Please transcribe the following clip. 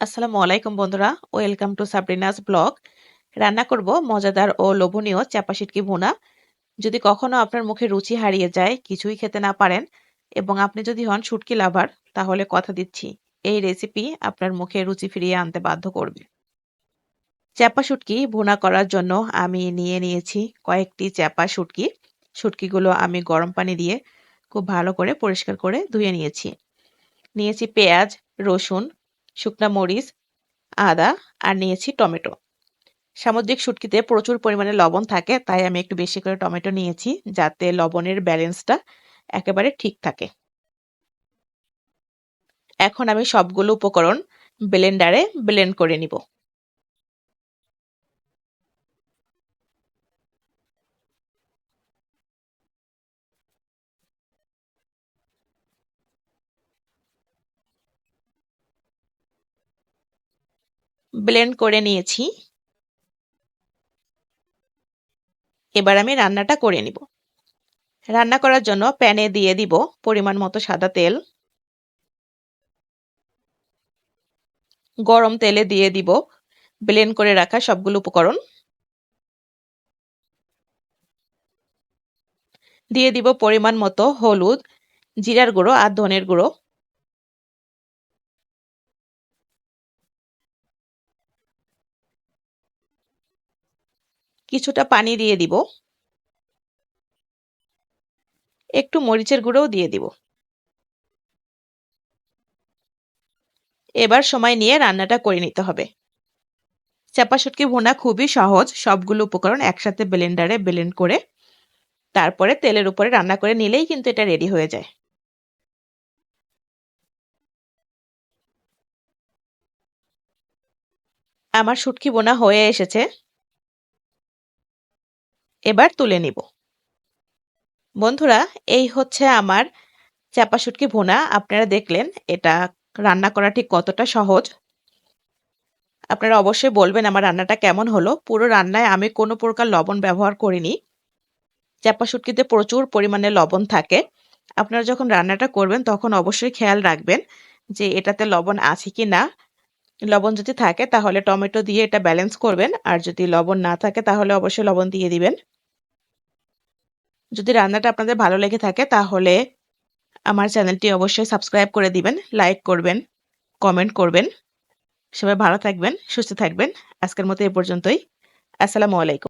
আসসালামু আলাইকুম বন্ধুরা, ওয়েলকাম টু সাবরিনাস ব্লগ। রান্না করব মজাদার ও লোভনীয় চাপা শুটকি ভুনা। যদি কখনো আপনার মুখে রুচি হারিয়ে যায়, কিছুই খেতে না পারেন এবং আপনি যদি হন শুটকি লাভার, তাহলে কথা দিচ্ছি এই রেসিপি আপনার মুখে রুচি ফিরিয়ে আনতে বাধ্য করবে। চাপা শুটকি ভুনা করার জন্য আমি নিয়েছি কয়েকটি চাপা শুটকি। শুটকিগুলো আমি গরম পানি দিয়ে খুব ভালো করে পরিষ্কার করে ধুয়ে নিয়েছি পেঁয়াজ, রসুন, শুকনা মরিচ, আদা আর নিয়েছি টমেটো। সামুদ্রিক শুটকিতে প্রচুর পরিমাণে লবণ থাকে, তাই আমি একটু বেশি করে টমেটো নিয়েছি যাতে লবণের ব্যালেন্সটা একেবারে ঠিক থাকে। এখন আমি সবগুলো উপকরণ ব্লেন্ডারে ব্লেন্ড করে নিব। ব্লেন্ড করে নিয়েছি। এবার আমি রান্নাটা করে নিব। রান্না করার জন্য প্যানে দিয়ে দিব পরিমাণ মতো সাদা তেল। গরম তেলে দিয়ে দিব ব্লেন্ড করে রাখা সবগুলো উপকরণ। দিয়ে দিব পরিমাণ মতো হলুদ, জিরার গুঁড়ো আর ধনের গুঁড়ো। কিছুটা পানি দিয়ে দিব। একটু মরিচের গুঁড়োও দিয়ে দিব। এবার সময় নিয়ে রান্নাটা করে নিতে হবে। চাপা শুটকি ভুনা খুবই সহজ। সবগুলো উপকরণ একসাথে ব্লেন্ডারে ব্লেন্ড করে তারপরে তেলের উপরে রান্না করে নিলেই কিন্তু এটা রেডি হয়ে যায়। আমার শুটকি বোনা হয়ে এসেছে। এবার তুলে নিব। বন্ধুরা, এই হচ্ছে আমার চাপা শুটকি ভুনা। আপনারা দেখলেন এটা রান্না করা ঠিক কতটা সহজ। আপনারা অবশ্যই বলবেন আমার রান্নাটা কেমন হলো। পুরো রান্নায় আমি কোনো প্রকার লবণ ব্যবহার করিনি। চাপা শুটকিতে প্রচুর পরিমাণে লবণ থাকে। আপনারা যখন রান্নাটা করবেন তখন অবশ্যই খেয়াল রাখবেন যে এটাতে লবণ আছে কি না। লবণ যদি থাকে তাহলে টমেটো দিয়ে এটা ব্যালেন্স করবেন, আর যদি লবণ না থাকে তাহলে অবশ্যই লবণ দিয়ে দিবেন। যদি রান্নাটা আপনাদের ভালো লেগে থাকে তাহলে আমার চ্যানেলটি অবশ্যই সাবস্ক্রাইব করে দিবেন, লাইক করবেন, কমেন্ট করবেন। সবাই ভালো থাকবেন, সুস্থ থাকবেন। আজকের মতো এ পর্যন্তই। আসসালামু আলাইকুম।